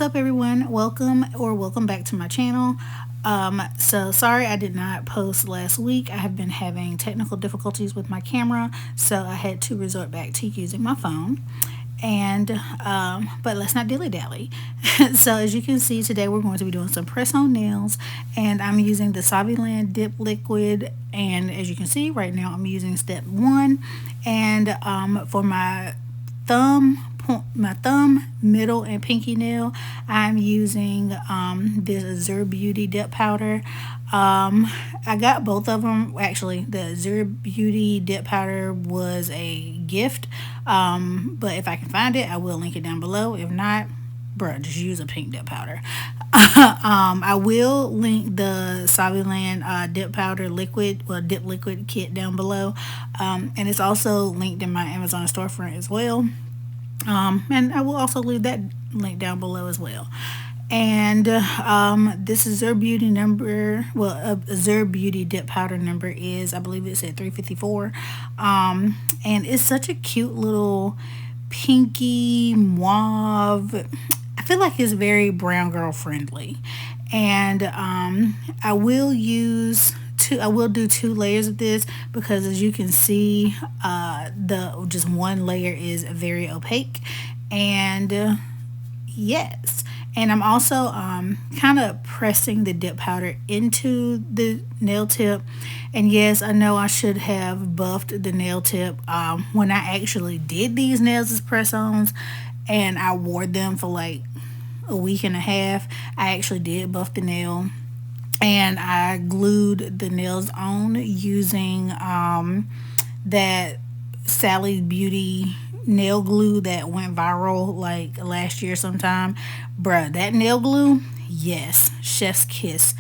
What's up, everyone? Welcome back to my channel. So sorry I did not post last week. I have been having technical difficulties with my camera, so I had to resort back to using my phone. And but let's not dilly dally. So as you can see, today we're going to be doing some press on nails, and I'm using the Saviland Dip Liquid. And as you can see right now, I'm using step one, and for my thumb, middle, and pinky nail, I'm using this Azure Beauty dip powder. I got both of them. Actually, the Azure Beauty dip powder was a gift, but if I can find it, I will link it down below. If not, bruh, just use a pink dip powder. I will link the Saviland dip powder liquid, well, dip liquid kit down below, and it's also linked in my Amazon storefront as well. And I will also leave that link down below as well. And this is Azure Beauty number. Well, Azure Beauty dip powder number is, I believe it's at 354. And it's such a cute little pinky mauve. I feel like it's very brown girl friendly. And I will do 2 layers of this because, as you can see, the just one layer is very opaque. And yes, and I'm also kind of pressing the dip powder into the nail tip. And yes, I know I should have buffed the nail tip when I actually did these nails as press-ons, and I wore them for like a week and a half. I actually did buff the nail, and I glued the nails on using that Sally Beauty nail glue that went viral like last year sometime. Bruh, that nail glue, yes, chef's kiss.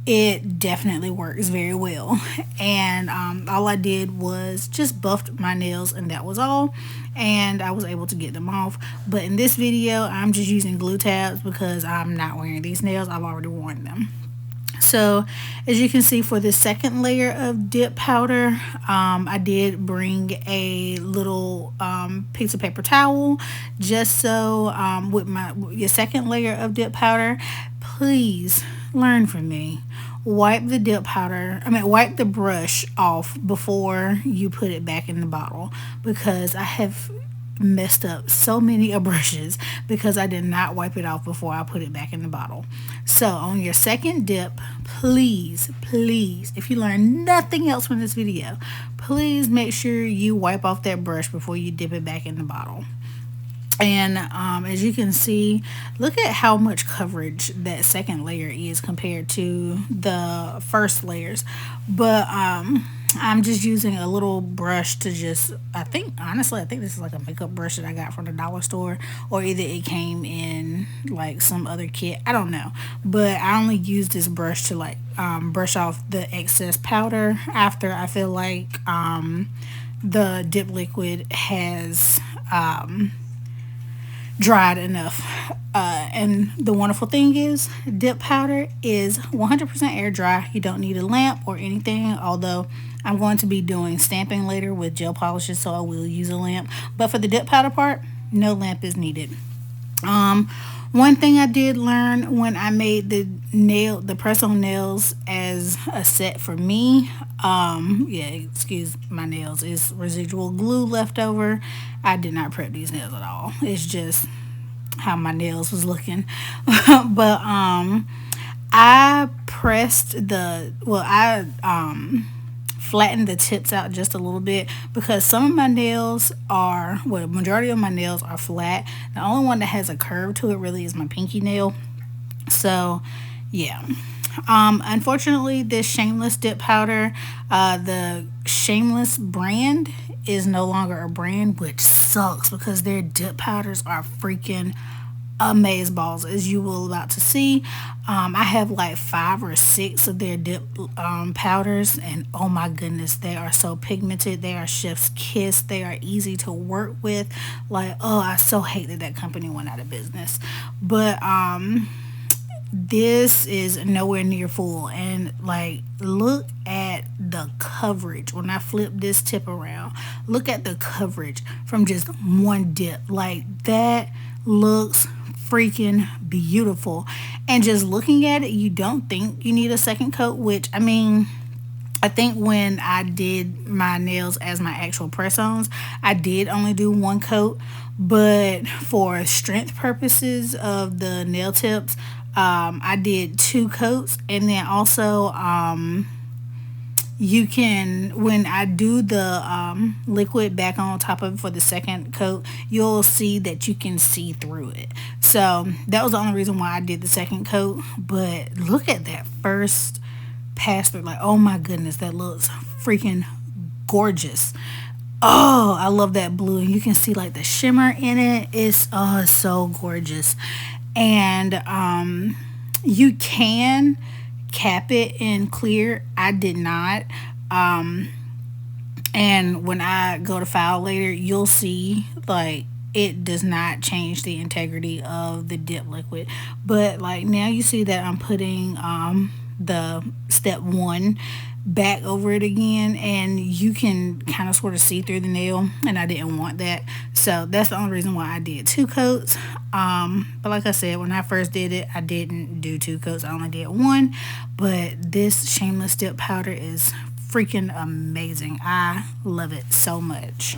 It definitely works very well. And all I did was just buffed my nails, and that was all. And I was able to get them off. But in this video, I'm just using glue tabs because I'm not wearing these nails. I've already worn them. So as you can see, for the second layer of dip powder, I did bring a little piece of paper towel, just so with your second layer of dip powder, please learn from me. Wipe the brush off before you put it back in the bottle, because I have messed up so many brushes because I did not wipe it off before I put it back in the bottle. So on your second dip, please, if you learn nothing else from this video, please make sure you wipe off that brush before you dip it back in the bottle. And as you can see, look at how much coverage that second layer is compared to the first layers. But I'm just using a little brush to just, honestly, I think this is like a makeup brush that I got from the dollar store, or either it came in like some other kit, I don't know. But I only use this brush to like brush off the excess powder after I feel like the dip liquid has dried enough. And the wonderful thing is, dip powder is 100% air dry. You don't need a lamp or anything, although I'm going to be doing stamping later with gel polishes, so I will use a lamp. But for the dip powder part, no lamp is needed. One thing I did learn when I made the press-on nails as a set for me, excuse my nails, is residual glue left over. I did not prep these nails at all. It's just how my nails was looking. But I flattened the tips out just a little bit because some of my nails are, well, the majority of my nails are flat. The only one that has a curve to it really is my pinky nail. So yeah. Unfortunately, this Shameless dip powder, the Shameless brand is no longer a brand, which sucks because their dip powders are freaking amazeballs, as you will about to see. I have like 5 or 6 of their dip powders, and oh my goodness, they are so pigmented. They are chef's kiss. They are easy to work with. Like, oh, I so hate that company went out of business. But this is nowhere near full, and like, look at the coverage when I flip this tip around. Look at the coverage from just one dip. Like, that looks freaking beautiful. And just looking at it, you don't think you need a second coat, which I mean, I think when I did my nails as my actual press-ons, I did only do one coat, but for strength purposes of the nail tips, I did two coats. And then also, you can, when I do the liquid back on top of it for the second coat, you'll see that you can see through it. So that was the only reason why I did the second coat. But look at that first pass through. Like, oh my goodness, that looks freaking gorgeous. Oh, I love that blue. And you can see like the shimmer in it. It's so gorgeous. And you can cap it in clear. I did not. And when I go to file later, you'll see like it does not change the integrity of the dip liquid. But like now you see that I'm putting the step one back over it again, and you can kind of sort of see through the nail, and I didn't want that. So that's the only reason why I did two coats. But like I said, when I first did it, I didn't do two coats. I only did one. But this Shameless Dip powder is freaking amazing. I love it so much.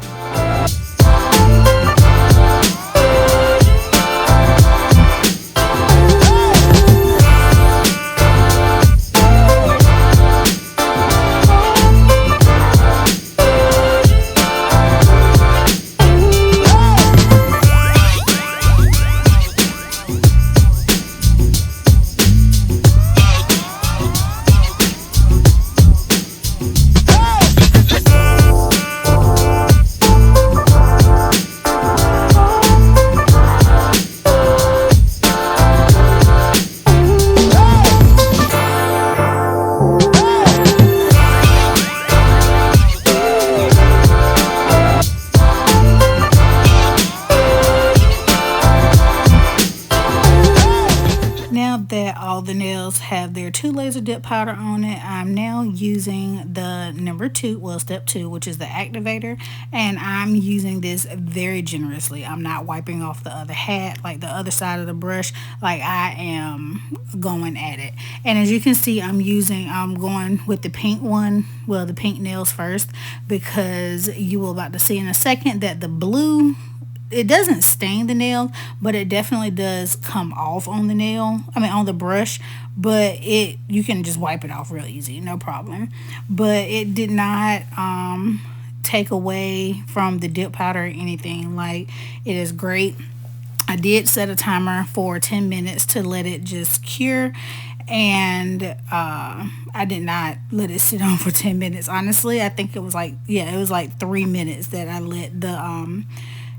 That all the nails have their two laser dip powder on it, I'm now using the number two, well, step two, which is the activator, and I'm using this very generously. I'm not wiping off the other hat, like the other side of the brush. Like, I am going at it. And as you can see, I'm going with the pink one, well, the pink nails first, because you will about to see in a second that the blue, it doesn't stain the nail, but it definitely does come off on the nail. I mean, on the brush, but you can just wipe it off real easy, no problem. But it did not take away from the dip powder or anything. Like, it is great. I did set a timer for 10 minutes to let it just cure, and I did not let it sit on for 10 minutes. Honestly, I think it was like 3 minutes that I let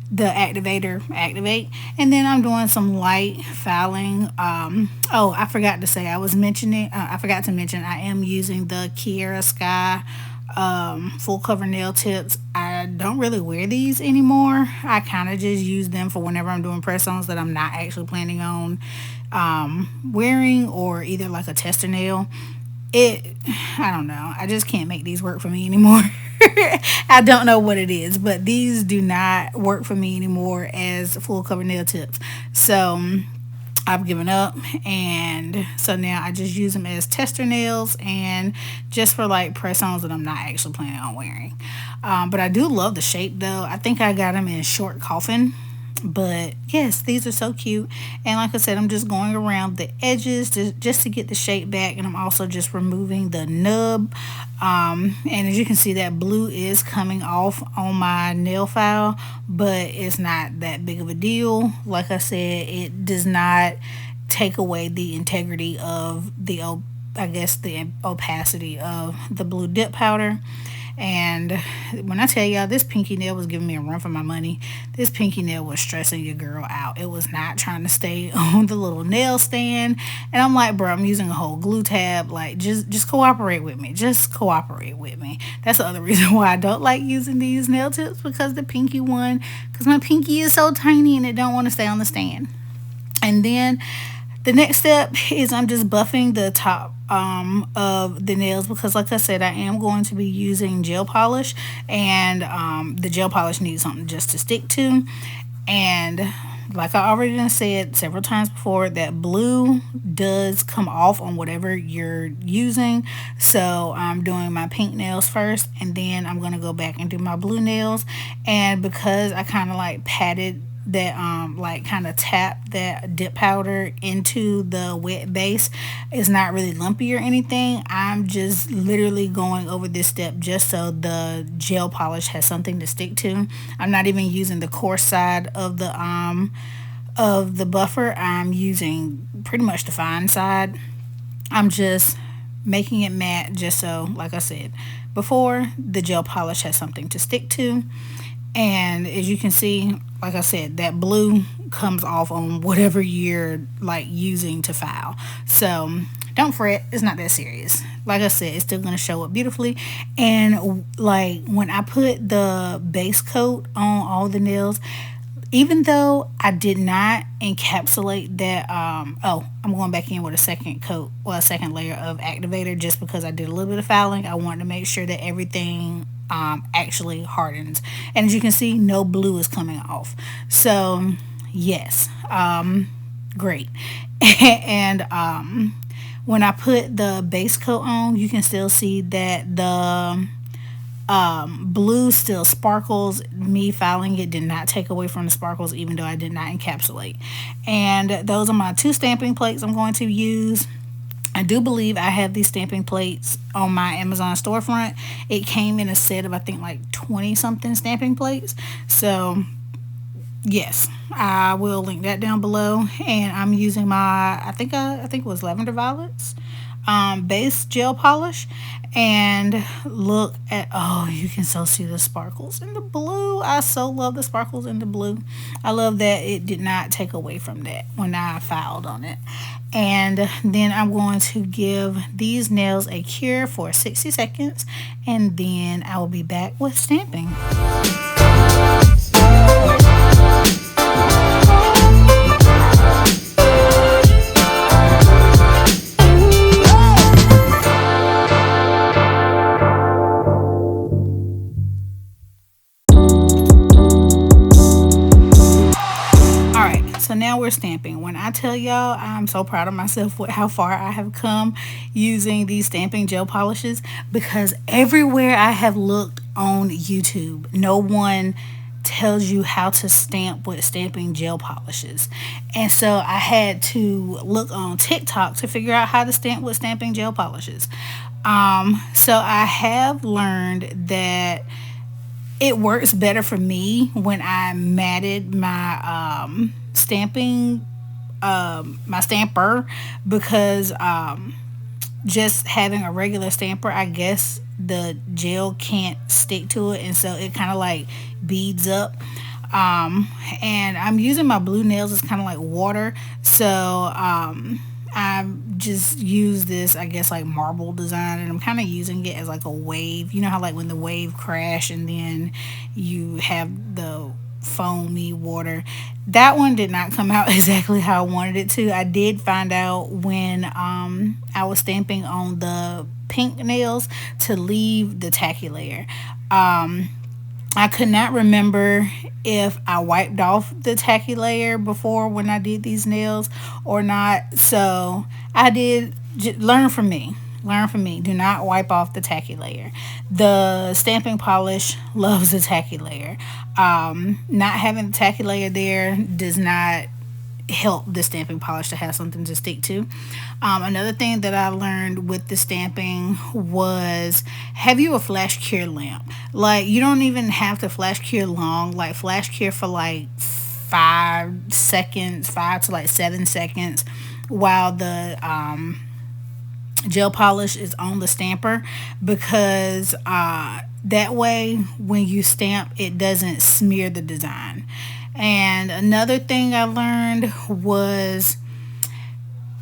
the activator activate. And then I'm doing some light filing. Oh, I forgot to say, I forgot to mention I am using the Kiara Sky full cover nail tips. I don't really wear these anymore. I kind of just use them for whenever I'm doing press-ons that I'm not actually planning on wearing, or either like a tester nail. I don't know, I just can't make these work for me anymore. I don't know what it is, but these do not work for me anymore as full cover nail tips. So I've given up, and so now I just use them as tester nails and just for like press-ons that I'm not actually planning on wearing. But I do love the shape though. I think I got them in short coffin. But yes, these are so cute. And like I said, I'm just going around the edges just to get the shape back, and I'm also just removing the nub. And as you can see, that blue is coming off on my nail file, but it's not that big of a deal. Like I said, it does not take away the integrity of the opacity of the blue dip powder. And when I tell y'all, this pinky nail was giving me a run for my money. This pinky nail was stressing your girl out. It was not trying to stay on the little nail stand. And I'm like, bro, I'm using a whole glue tab. Like, just cooperate with me. Just cooperate with me. That's the other reason why I don't like using these nail tips, because the pinky one, because my pinky is so tiny and it don't want to stay on the stand. And then the next step is I'm just buffing the top of the nails, because like I said, I am going to be using gel polish, and the gel polish needs something just to stick to. And like I already done said several times before, that blue does come off on whatever you're using. So I'm doing my pink nails first, and then I'm gonna go back and do my blue nails. And because I kind of like patted that like kind of tap that dip powder into the wet base, it's not really lumpy or anything. I'm just literally going over this step just so the gel polish has something to stick to. I'm not even using the coarse side of the buffer. I'm using pretty much the fine side. I'm just making it matte just so, like I said before, the gel polish has something to stick to. And as you can see, like I said, that blue comes off on whatever you're like using to file. So don't fret, it's not that serious. Like I said, it's still gonna show up beautifully. And like when I put the base coat on all the nails, even though I did not encapsulate that, oh, I'm going back in with a second coat, well, a second layer of activator, just because I did a little bit of fouling. I wanted to make sure that everything actually hardens. And as you can see, no blue is coming off. So yes, great. And when I put the base coat on, you can still see that the blue still sparkles. Me filing it did not take away from the sparkles, even though I did not encapsulate. And those are my two stamping plates I'm going to use. I do believe I have these stamping plates on my Amazon storefront. It came in a set of, I think, like 20 something stamping plates. So yes, I will link that down below. And I'm using my, I think it was Lavender Violets base gel polish. And look at, oh, you can so see the sparkles in the blue. I so love the sparkles in the blue. I love that it did not take away from that when I filed on it. And then I'm going to give these nails a cure for 60 seconds, and then I will be back with stamping. So now we're stamping. When I tell y'all, I'm so proud of myself with how far I have come using these stamping gel polishes, because everywhere I have looked on YouTube, no one tells you how to stamp with stamping gel polishes. And so I had to look on TikTok to figure out how to stamp with stamping gel polishes. So I have learned that it works better for me when I matted my stamping my stamper, because just having a regular stamper, I guess the gel can't stick to it, and so it kind of like beads up. And I'm using my blue nails as kind of like water, so I just use this, I guess, like marble design, and I'm kind of using it as like a wave. You know how like when the wave crash and then you have the foamy water. That one did not come out exactly how I wanted it to. I did find out when I was stamping on the pink nails to leave the tacky layer. I could not remember if I wiped off the tacky layer before when I did these nails or not. So I did learn from me. Learn from me. Do not wipe off the tacky layer. The stamping polish loves the tacky layer. Not having the tacky layer there does not help the stamping polish to have something to stick to. Another thing that I learned with the stamping was, have you a flash cure lamp? Like, you don't even have to flash cure long. Like, flash cure for like 5 seconds, 5 to like 7 seconds, while the gel polish is on the stamper, because that way when you stamp, it doesn't smear the design. And another thing I learned was,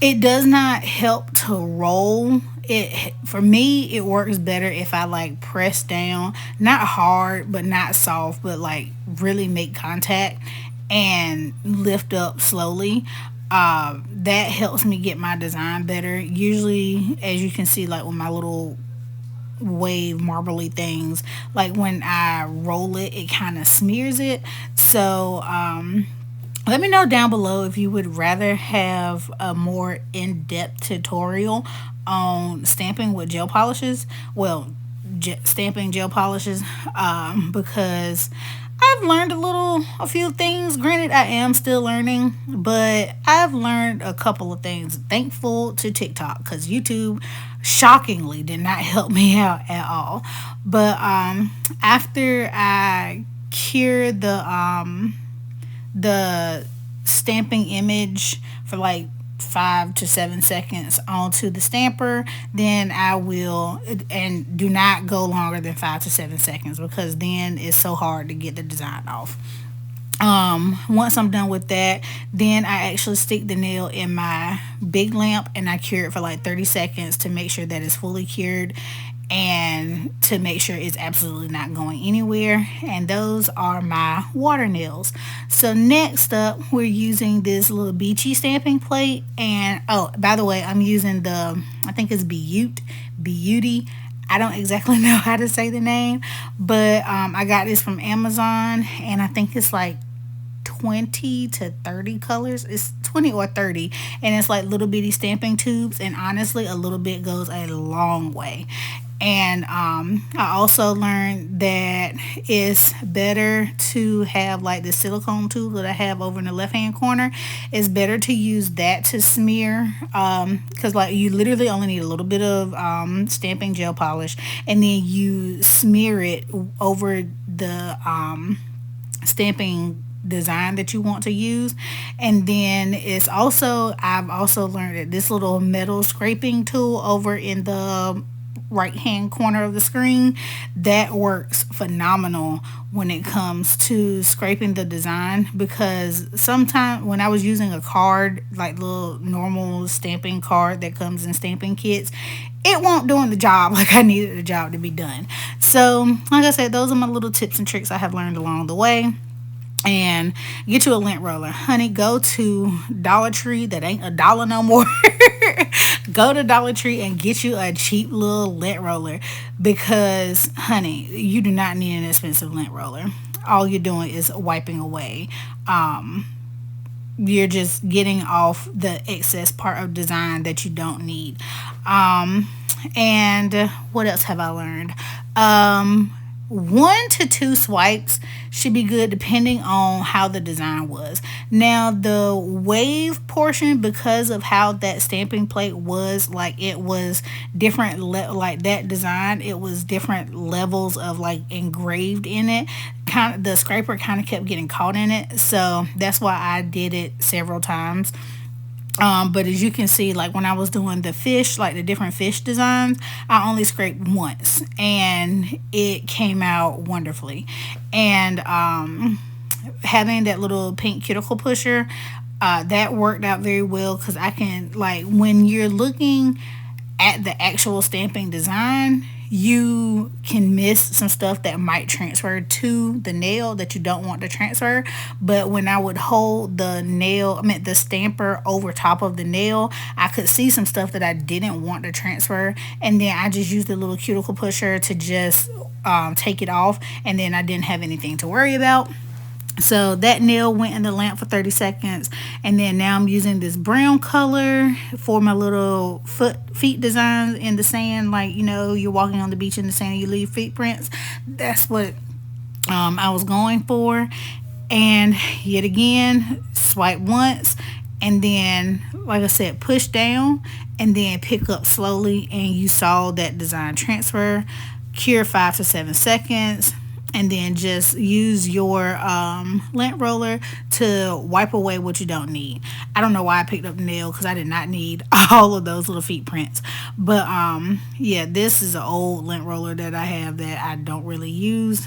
it does not help to roll it. For me, it works better if I like press down, not hard but not soft, but like really make contact and lift up slowly. That helps me get my design better. Usually, as you can see, like with my little wave marbly things, like when I roll it, it kind of smears it. So Let me know down below if you would rather have a more in-depth tutorial on stamping with gel polishes. Well, stamping gel polishes, because I've learned a few things. Granted, I am still learning, but I've learned a couple of things. Thankful to TikTok, because YouTube shockingly did not help me out at all. But after I cured the stamping image for like 5 to 7 seconds onto the stamper, then I will, and do not go longer than 5 to 7 seconds, because then it's so hard to get the design off. Once I'm done with that, then I actually stick the nail in my big lamp and I cure it for like 30 seconds to make sure that it's fully cured and to make sure it's absolutely not going anywhere. And those are my water nails. So next up, we're using this little beachy stamping plate. And oh, by the way, I'm using I think it's Beauty. I don't exactly know how to say the name, but I got this from Amazon, and I think it's like 20 to 30 colors. It's 20 or 30, and it's like little bitty stamping tubes, and honestly, a little bit goes a long way. And I also learned that it's better to have like the silicone tool that I have over in the left hand corner. It's better to use that to smear, because like you literally only need a little bit of stamping gel polish, and then you smear it over the stamping design that you want to use. And then I've also learned that this little metal scraping tool over in the right hand corner of the screen, that works phenomenal when it comes to scraping the design, because sometimes when I was using a card, like little normal stamping card that comes in stamping kits, it won't doing the job like I needed the job to be done. So like I said, those are my little tips and tricks I have learned along the way. And get you a lint roller, honey. Go to Dollar Tree, that ain't a dollar no more. Go to Dollar Tree and get you a cheap little lint roller, because honey, you do not need an expensive lint roller. All you're doing is wiping away. You're just getting off the excess part of design that you don't need. And what else have I learned? 1 to 2 swipes should be good, depending on how the design was. Now the wave portion, because of how that stamping plate was, like it was different, like that design, it was different levels of like engraved in it. Kind of the scraper kind of kept getting caught in it, so that's why I did it several times. But as you can see, like when I was doing the fish, like the different fish designs, I only scraped once and it came out wonderfully. And having that little pink cuticle pusher, that worked out very well, because I can, like, when you're looking at the actual stamping design, you can miss some stuff that might transfer to the nail that you don't want to transfer. But when I would hold the stamper over top of the nail, I could see some stuff that I didn't want to transfer, and then I just used the little cuticle pusher to just take it off, and then I didn't have anything to worry about. So that nail went in the lamp for 30 seconds, and then now I'm using this brown color for my little feet designs in the sand. Like, you're walking on the beach in the sand and you leave feet prints. That's what I was going for. And yet again, swipe once, and then, like I said, push down and then pick up slowly, and you saw that design transfer. Cure 5 to 7 seconds, and then just use your lint roller to wipe away what you don't need. I don't know why I picked up the nail, because I did not need all of those little feet prints. But yeah, this is an old lint roller that I have that I don't really use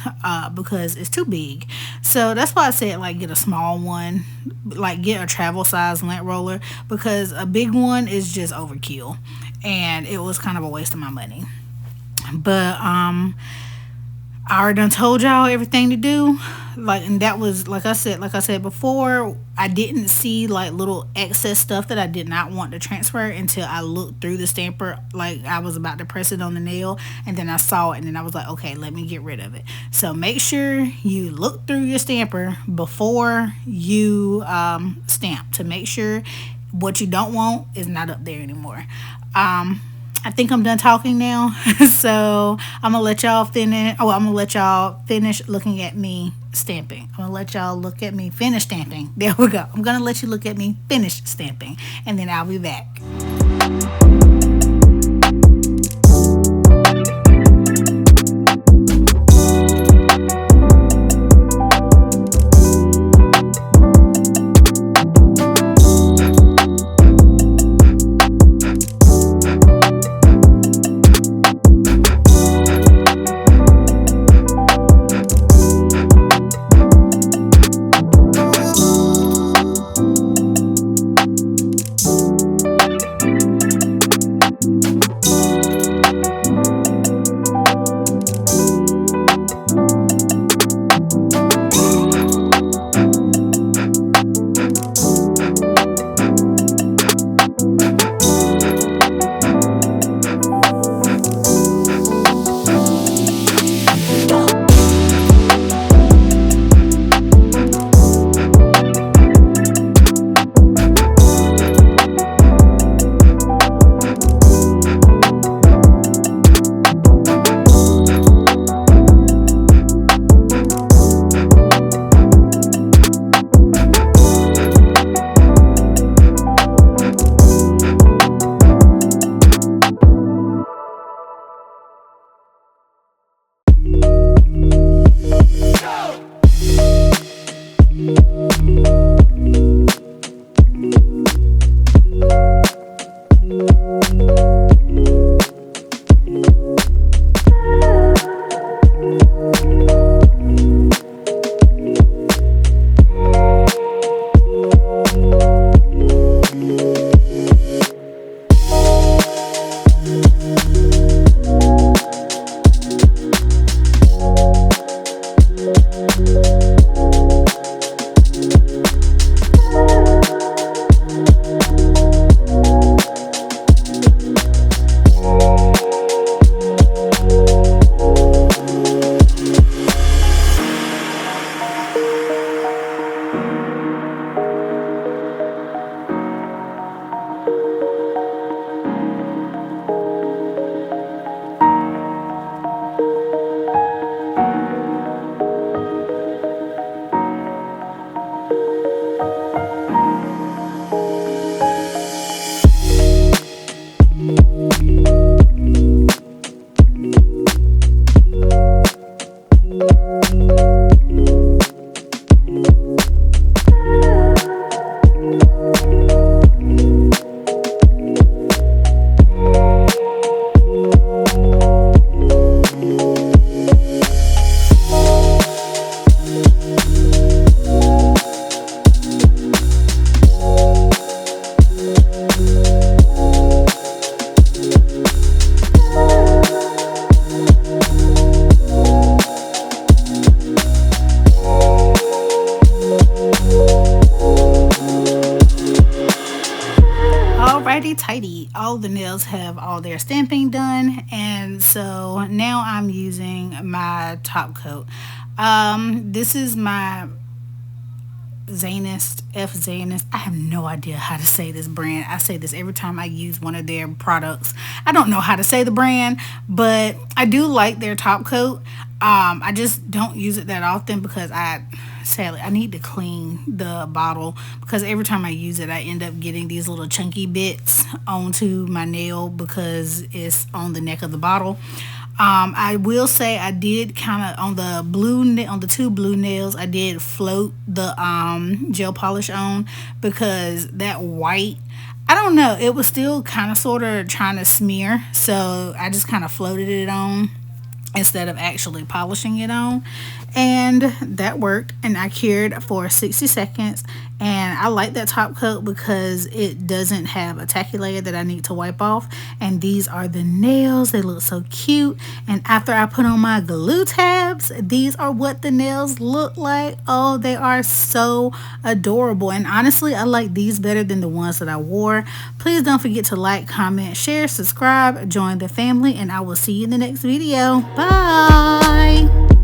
because it's too big. So that's why I said, like, get a small one, like get a travel size lint roller, because a big one is just overkill, and it was kind of a waste of my money. But I already done told y'all everything to do. Like, and that was like I said before, I didn't see like little excess stuff that I did not want to transfer until I looked through the stamper. Like I was about to press it on the nail, and then I saw it, and then I was like, okay, let me get rid of it. So make sure you look through your stamper before you stamp to make sure what you don't want is not up there anymore. I think I'm done talking now. So I'm gonna let y'all finish. Oh, I'm gonna let y'all finish looking at me stamping. I'm gonna let y'all look at me finish stamping. There we go. I'm gonna let you look at me finish stamping, and then I'll be back. Alrighty, tidy. All the nails have all their stamping done, and so now I'm using my top coat. This is my Zanist, F Zanist. I have no idea how to say this brand. I say this every time I use one of their products. I don't know how to say the brand, but I do like their top coat. I just don't use it that often because sadly I need to clean the bottle because every time I use it I end up getting these little chunky bits onto my nail because it's on the neck of the bottle. I will say I did kind of on on the two blue nails. I did float the gel polish on because that white. I don't know. It was still kind of sort of trying to smear, so I just kind of floated it on instead of actually polishing it on. And that worked, and I cured for 60 seconds. And I like that top coat because it doesn't have a tacky layer that I need to wipe off. And these are the nails. They look so cute. And after I put on my glue tabs, these are what the nails look like. Oh, they are so adorable. And honestly, I like these better than the ones that I wore. Please don't forget to like, comment, share, subscribe, join the family, and I will see you in the next video. Bye.